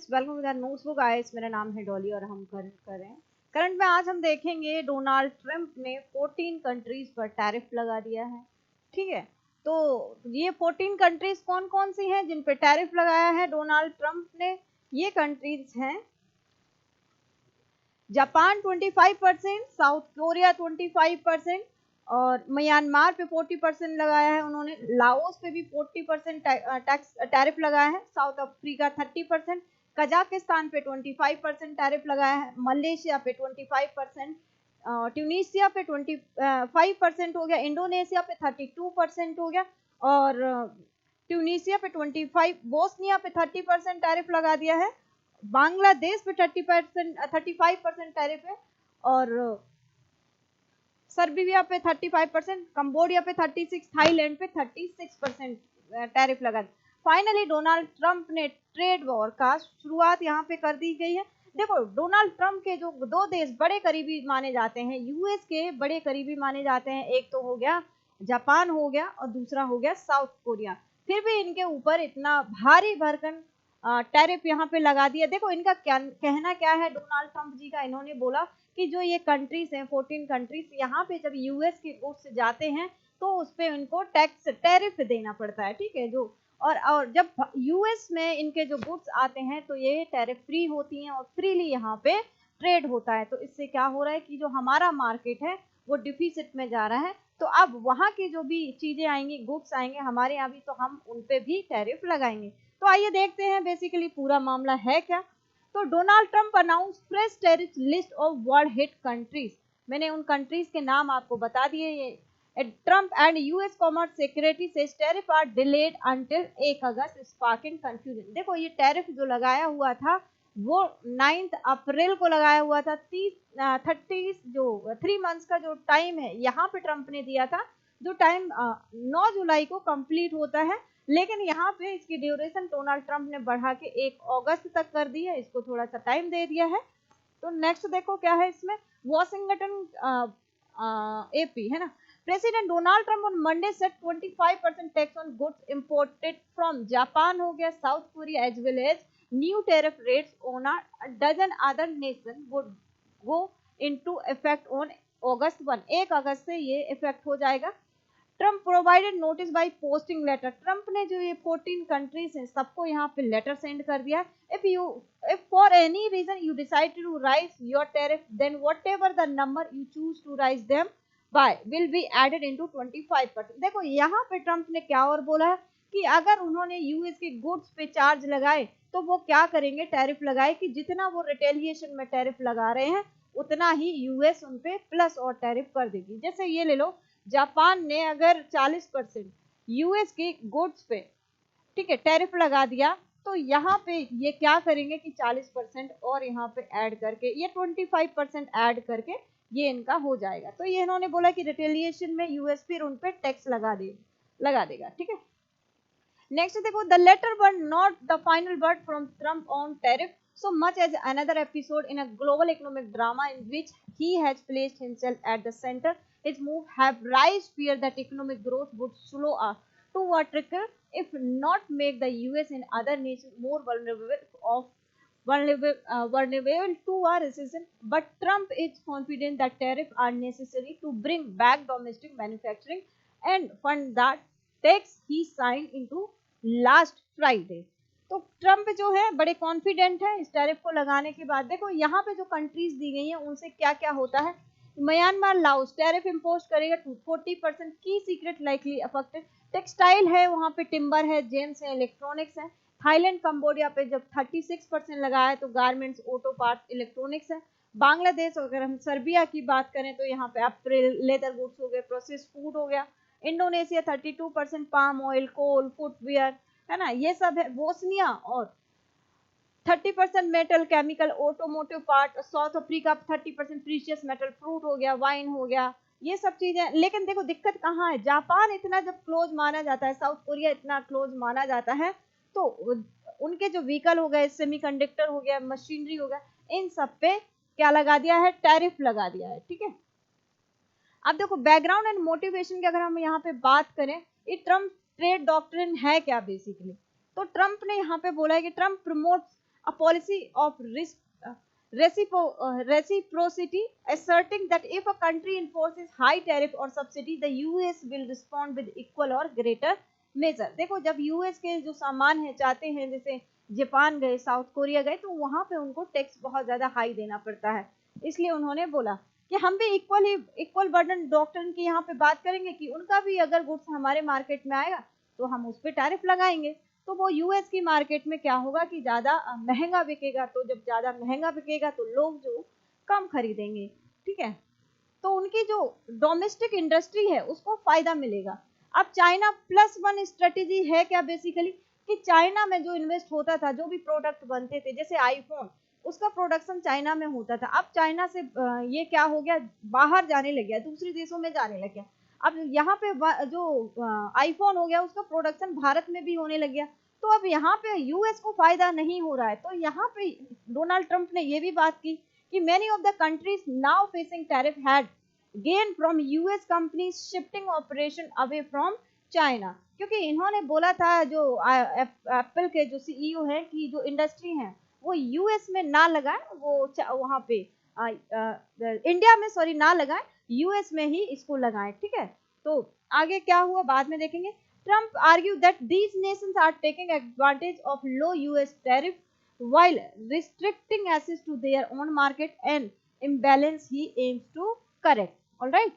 Friends, welcome to the notesbook guys. मेरा नाम है डॉली और हम करंट कर रहे हैं। करंट में आज हम देखेंगे डोनाल्ड ट्रंप ने 14 कंट्रीज पर टैरिफ लगा दिया है। ठीक है, तो ये 14 कंट्रीज कौन कौन सी हैं जिन पे टैरिफ लगाया है डोनाल्ड ट्रंप ने? ये कंट्रीज हैं जापान 25%, साउथ कोरिया 25%, और म्यांमार पे 40% लगाया है उन्होंने। लाओस पे भी 40% टैक्स टैरिफ लगाया है। साउथ अफ्रीका 30%, कजाकिस्तान पे 25% टैरिफ लगाया है। मलेशिया पे 25%, ट्यूनीसिया पे 25% हो गया। इंडोनेशिया पे 32% हो गया, और ट्यूनीसिया पे 25, बोस्निया पे 30% टैरिफ लगा दिया है। बांग्लादेश पे 35% टैरिफ है, और सर्बिया पे 35%, कंबोडिया पे 36, थाईलैंड पे 36% टैरिफ लगा। फाइनली डोनाल्ड ट्रंप ने ट्रेड वॉर का शुरुआत यहाँ पे कर दी गई है। देखो, डोनाल्ड ट्रंप के जो दो देश बड़े करीबी माने जाते हैं, यूएस के बड़े करीबी माने जाते हैं, एक तो हो गया जापान हो गया और दूसरा हो गया साउथ कोरिया। फिर भी इनके ऊपर इतना भारी भरकम टैरिफ यहाँ पे लगा दिया। देखो, इनका क्या कहना क्या है डोनाल्ड ट्रंप जी का। इन्होंने बोला कि जो ये कंट्रीज हैं 14 कंट्रीज, यहाँ पे जब यूएस के गुड्स जाते हैं तो उस पे इनको टैक्स टैरिफ देना पड़ता है। ठीक है, जो और जब यूएस में इनके जो गुड्स आते हैं तो ये टैरिफ फ्री होती हैं और फ्रीली यहाँ पे ट्रेड होता है। तो इससे क्या हो रहा है कि जो हमारा मार्केट है वो डिफिसिट में जा रहा है। तो अब वहाँ की जो भी चीजें आएंगी, गुड्स आएंगे हमारे यहाँ भी, तो हम उन पे भी टैरिफ लगाएंगे। तो आइए देखते हैं बेसिकली पूरा मामला है क्या। तो Donald Trump announce fresh tariff list of world hit countries. मैंने उन कंट्रीज के नाम आपको बता दिए। ये Trump and US commerce secretary से tariff are delayed until 1 August, sparking confusion. देखो, ये टैरिफ जो लगाया हुआ था वो 9 अप्रैल को लगाया हुआ था। 30 जो 3 मंथ्स का जो टाइम है यहाँ पे ट्रंप ने दिया था, जो टाइम 9 जुलाई को कंप्लीट होता है। लेकिन यहाँ पे इसकी ड्यूरेशन डोनाल्ड ट्रंप ने बढ़ा के 1 अगस्त तक कर दी है, इसको थोड़ा सा टाइम दे दिया है। तो नेक्स्ट देखो क्या है इसमें। वॉशिंगटन एपी है ना। President Donald Trump on Monday set 25% tax on goods imported from Japan हो गया, South Korea, as well as new tariff rates on a dozen other nation would go into effect on August 1। 1 अगस्त से ये effect हो जाएगा। Trump provided notice by posting letter. Trump ने जो ये 14 कंट्रीज हैं सबको यहाँ पे लेटर सेंड कर दिया। if for any reason you decide to raise your tariff, then whatever the number you choose to raise them by will be added into 25%। देखो, यहाँ पे ट्रंप ने क्या और बोला है कि अगर उन्होंने यूएस के गुड्स पे चार्ज लगाए तो वो क्या करेंगे, टैरिफ लगाए कि जितना वो रिटेलिएशन में टैरिफ लगा रहे हैं उतना ही यूएस उन पे प्लस और टैरिफ कर देगी। जैसे ये ले लो, जापान ने अगर 40% यूएस के गुड्स पे, ठीक है, टैरिफ लगा दिया, तो यहाँ पे ये क्या करेंगे कि 40% और यहाँ पे ऐड करके ये 25% ऐड करके ये इनका हो जाएगा। तो ये इन्होंने बोला कि रिटेलिएशन में यूएस फिर उन पे टैक्स लगा देगा। ठीक है, नेक्स्ट देखो, the letter were not the final word from Trump on tariff so much as another episode in a global economic drama in which he has placed himself at the center. His move have raised fear that economic growth would slow to a trickle, if not make the US and other nations more vulnerable to a recession. But Trump is confident that tariffs are necessary to bring back domestic manufacturing and fund that tax he signed into last Friday. तो Trump जो है बड़े confident है इस tariff को लगाने के बाद। देखो, यहाँ पे जो कंट्रीज दी गई हैं उनसे क्या क्या होता है। म्यांमार, लाओस टैरिफ इम्पोज करेगा 40%, की सीक्रेट लाइकली अफेक्टेड। टेक्सटाइल है, वहाँ पे टिम्बर है, जेम्स है, इलेक्ट्रॉनिक्स है। थाईलैंड, कंबोडिया पे जब 36% लगाया है तो गारमेंट्स, ऑटो पार्ट्स, इलेक्ट्रॉनिक्स है। बांग्लादेश, अगर हम सर्बिया की बात करें तो यहाँ पे अप्रैल लेदर गुड्स हो गए, प्रोसेस फूड हो गया। इंडोनेशिया 32%, पाम ऑयल, कोल, फुटवेयर है ना, ये सब है। बोस्निया और 30% metal, chemical, automotive part. South Africa 30% precious metal, fruit हो गया, वाइन हो गया, ये सब चीजें। लेकिन देखो दिक्कत कहाँ है, जापान इतना जब क्लोज माना जाता है, साउथ कोरिया इतना क्लोज माना जाता है, तो उनके जो व्हीकल हो गए, सेमीकंडक्टर हो गया, मशीनरी हो गया, इन सब पे क्या लगा दिया है, टैरिफ लगा दिया है। ठीक है, अब देखो बैकग्राउंड एंड मोटिवेशन की अगर हम यहाँ पे बात करें, ये ट्रम्प ट्रेड डॉक्ट्रिन है क्या बेसिकली। तो ट्रंप ने यहाँ पे बोला है कि Trump promotes a policy of reciprocity, asserting that if a country enforces high tariff or subsidy, the US will respond with equal or greater measure. देखो जब यूएस के जो सामान है चाहते हैं, जैसे जापान गए, साउथ कोरिया गए, तो वहां पे उनको टैक्स बहुत ज्यादा हाई देना पड़ता है, इसलिए उन्होंने बोला कि हम भी इक्वल बर्डन डॉक्टर की यहाँ पे बात करेंगे कि उनका भी अगर गुड्स हमारे मार्केट में आएगा तो हम उस पर टैरिफ लगाएंगे, तो वो यूएस की मार्केट में क्या होगा कि ज्यादा महंगा बिकेगा, तो जब ज्यादा महंगा बिकेगा तो लोग जो कम खरीदेंगे, ठीक है, तो उनकी जो डोमेस्टिक इंडस्ट्री है उसको फायदा मिलेगा। अब चाइना प्लस वन स्ट्रेटेजी है क्या बेसिकली, कि चाइना में जो इन्वेस्ट होता था, जो भी प्रोडक्ट बनते थे, जैसे आईफोन, उसका प्रोडक्शन चाइना में होता था, अब चाइना से ये क्या हो गया, बाहर जाने लग गया, दूसरे देशों में जाने लग गया। अब यहाँ पे जो आईफोन हो गया उसका प्रोडक्शन भारत में भी होने लग गया, तो अब यहाँ पे यूएस को फायदा नहीं हो रहा है। तो यहाँ पे डोनाल्ड ट्रंप ने ये भी बात की कि many of the countries now facing tariff had gain from US companies shifting operation away from China, क्योंकि इन्होंने बोला था जो एप्पल के जो सीईओ हैं कि जो इंडस्ट्री है वो यूएस में ना लगाए, वो वहां पे इंडिया में सॉरी ना लगाए, यूएस में ही इसको लगाएं, ठीक है। तो आगे क्या हुआ बाद में देखेंगे। Trump argue that these nations are taking advantage of low US tariff while restricting access to their own market and imbalance he aims to correct. All right.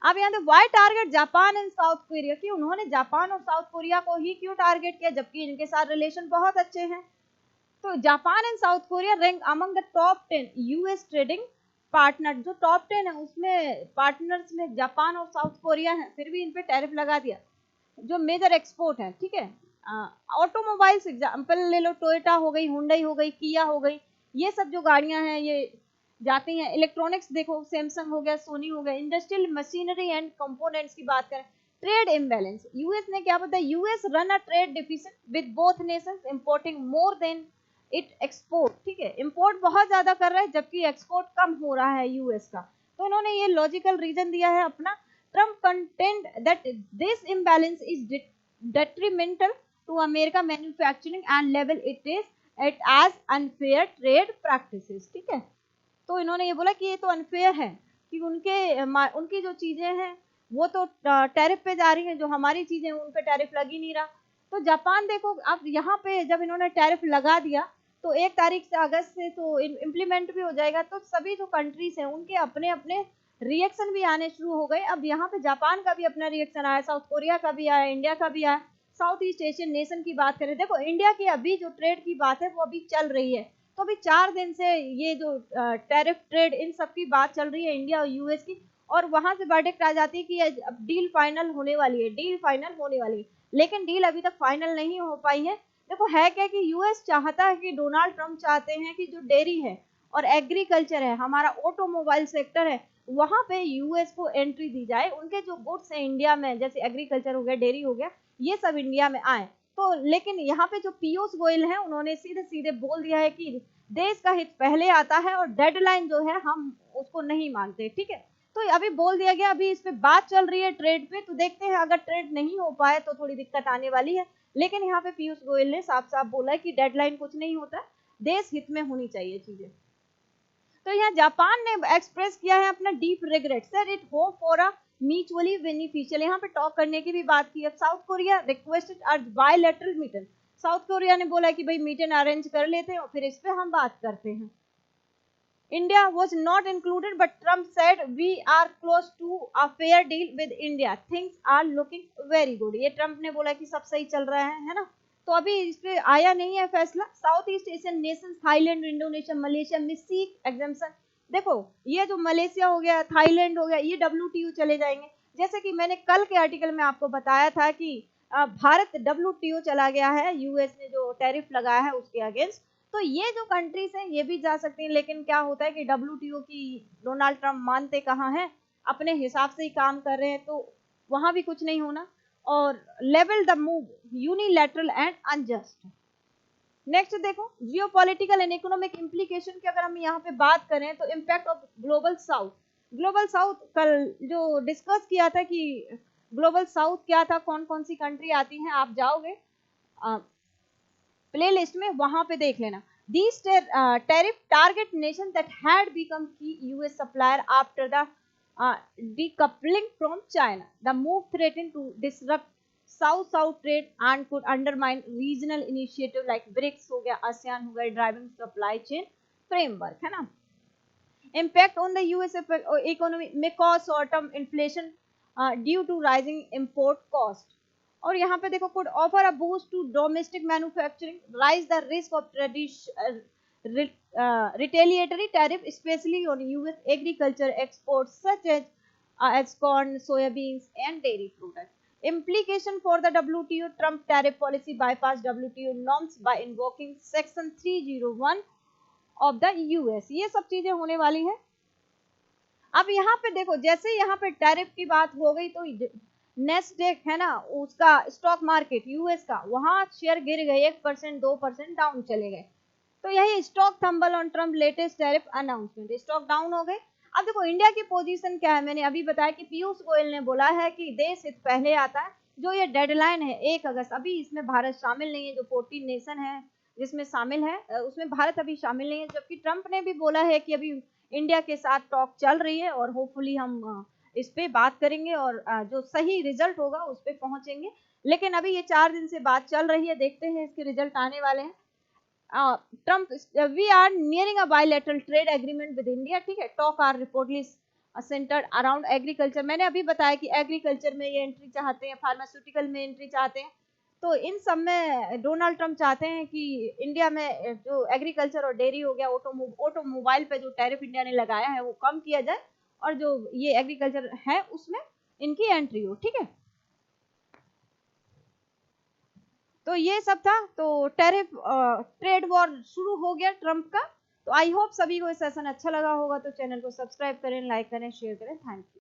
अब यहाँ पे why target Japan and South Korea, की उन्होंने Japan और south Korea को ही क्यों target किया जबकि इनके साथ रिलेशन बहुत अच्छे हैं। तो Japan and South Korea rank among the top 10 US trading partner, जो टॉप 10 है उसमें पार्टनर्स में जापान और साउथ कोरिया है, फिर भी इन पे टैरिफ लगा दिया जो मेजर एक्सपोर्ट है, ठीक है। ऑटोमोबाइल्स एग्जांपल ले लो, टोयोटा हो गई, हुंडई हो गई, किया हो गई, ये सब जो गाड़ियां हैं ये जाती हैं। इलेक्ट्रॉनिक्स देखो, सैमसंग हो गया, सोनी हो गया। इंडस्ट्रियल मशीनरी एंड कंपोनेंट्स की बात करें, ट्रेड इम्बैलेंस, यूएस ने क्या बताया, US run a trade deficit with both Nations importing more than it export, ठीक है, इंपोर्ट बहुत ज्यादा कर रहा है जबकि एक्सपोर्ट कम हो रहा है यूएस का। तो इन्होंने ये लॉजिकल रीजन दिया है अपना। Trump contained that this imbalance is detrimental to America manufacturing and level it as unfair trade practices, ठीक है। तो इन्होंने ये बोला कि ये तो अनफेयर है कि उनकी जो चीजें हैं वो तो टैरिफ पे जा रही हैं, जो हमारी चीजें उन पे टैरिफ लग ही नहीं रहा। तो जापान देखो, अब यहाँ पे जब इन्होंने टैरिफ लगा दिया तो 1 तारीख से अगस्त से तो इम्प्लीमेंट भी हो जाएगा, तो सभी जो कंट्रीज हैं उनके अपने अपने रिएक्शन भी आने शुरू हो गए। अब यहाँ पे जापान का भी अपना रिएक्शन आया, साउथ कोरिया का भी आया, इंडिया का भी आया। साउथ ईस्ट एशियन नेशन की बात करें, देखो इंडिया की अभी जो ट्रेड की बात है वो अभी चल रही है, तो अभी 4 दिन से ये जो टैरिफ ट्रेड इन सब की बात चल रही है इंडिया और यूएस की, और वहां से वर्डिक्ट आ जाती है कि अब डील फाइनल होने वाली है, डील फाइनल होने वाली है, लेकिन डील अभी तक फाइनल नहीं हो पाई है। देखो है क्या कि यूएस चाहता है कि डोनाल्ड ट्रंप चाहते हैं कि जो डेयरी है और एग्रीकल्चर है, हमारा ऑटोमोबाइल सेक्टर है, वहां पे यूएस को एंट्री दी जाए, उनके जो गुड्स है इंडिया में जैसे एग्रीकल्चर हो गया, डेयरी हो गया, ये सब इंडिया में आए। तो लेकिन यहाँ पे जो पीयूष गोयल है उन्होंने सीधे सीधे बोल दिया है कि देश का हित पहले आता है और डेडलाइन जो है हम उसको नहीं मानते, ठीक है। तो अभी बोल दिया गया, अभी इस पे बात चल रही है ट्रेड पे, तो देखते हैं अगर ट्रेड नहीं हो पाए तो थोड़ी दिक्कत आने वाली है, लेकिन यहाँ पे पीयूष गोयल ने साफ साफ बोला है कि डेडलाइन कुछ नहीं होता, देश हित में होनी चाहिए चीजें। तो यहाँ जापान ने एक्सप्रेस किया है अपना deep regret, sir it hope for a mutually beneficial, यहाँ पे टॉक करने की भी बात की है। साउथ कोरिया रिक्वेस्टेड अ बायलैटरल मीटिंग, साउथ कोरिया ने बोला कि भाई मीटिंग अरेंज कर लेते हैं और फिर इस पे हम बात करते हैं। India was not included but Trump said we are close to a fair deal with India, things are looking very good, ये ट्रंप ने बोला कि सब सही चल रहा है ना। तो अभी इस पे आया नहीं है फैसला। South east Asian Nations Thailand, Indonesia, Malaysia में सीक एग्जाम्पशन, देखो ये जो मलेशिया हो गया, थाईलैंड हो गया, ये WTO चले जाएंगे। जैसे कि मैंने कल के आर्टिकल में आपको बताया था कि भारत WTO चला गया है, यूएस ने जो टैरिफ लगाया है उसके अगेंस्ट, तो ये जो कंट्रीज हैं ये भी जा सकती हैं। लेकिन क्या होता है कि WTO की डोनाल्ड ट्रंप मानते कहाँ हैं, अपने हिसाब से ही काम कर रहे हैं, तो वहां भी कुछ नहीं होना। और level the move unilateral and unjust. Next देखो जियोपॉलिटिकल एंड इकोनॉमिक इंप्लीकेशन की अगर हम यहाँ पे बात करें तो impact of global south. Global south कल जो डिस्कस किया था कि ग्लोबल साउथ क्या था, कौन कौन सी कंट्री आती हैं, आप जाओगे प्लेलिस्ट में, वहां पे देख लेना। These tariff target nations that had become key US supplier after the decoupling from China. The move threatened to disrupt South-South trade and could undermine regional initiative like BRICS हो गया, ASEAN हो गया, driving supply chain framework, है ना। Impact on the US economy may cause short-term inflation due to rising import cost. और यहाँ पे देखो, could offer a boost to domestic manufacturing, rise the risk of retaliatory tariff, especially on US agriculture exports such as corn, soybeans, and dairy products. Implication for the WTO: Trump tariff policy bypassed WTO norms by invoking Section 301 of the US. ये सब चीजें होने वाली है। अब यहाँ पे देखो, जैसे यहाँ पे टैरिफ की बात हो गई तो नेस्डेक है ना, उसका स्टॉक मार्केट यूएस का, वहां शेयर गिर गए, 1% 2% डाउन चले गए। तो यही stock tumble on Trump latest tariff announcement, stock down हो गए। अब देखो इंडिया की पोजीशन क्या है, मैंने अभी बताया कि पीयूष गोयल ने बोला है कि देश हित पहले आता है। जो ये डेडलाइन है 1 अगस्त, अभी इसमें भारत शामिल नहीं है, जो 14 नेशन है जिसमें शामिल है उसमें भारत अभी शामिल नहीं है। जबकि ट्रंप ने भी बोला है कि अभी इंडिया के साथ टॉक चल रही है और होपफुली हम इस पे बात करेंगे और जो सही रिजल्ट होगा उस पे पहुंचेंगे। लेकिन अभी ये 4 दिन से बात चल रही है, देखते हैं इसके रिजल्ट आने वाले हैं। Trump, we are nearing a bilateral trade agreement with India, ठीक है। Talk are reportedly centered around agriculture, मैंने अभी बताया कि एग्रीकल्चर में ये एंट्री चाहते हैं, फार्मास्यूटिकल में एंट्री चाहते हैं। तो इन सब में डोनाल्ड ट्रंप चाहते हैं कि इंडिया में जो एग्रीकल्चर और डेयरी हो गया, ऑटोमोबाइल पे जो टैरिफ इंडिया ने लगाया है वो कम किया जाए और जो ये एग्रीकल्चर है उसमें इनकी एंट्री हो, ठीक है। तो ये सब था। तो टैरिफ ट्रेड वॉर शुरू हो गया ट्रंप का। तो आई होप सभी को ये सेशन अच्छा लगा होगा। तो चैनल को सब्सक्राइब करें, लाइक करें, शेयर करें। Thank you.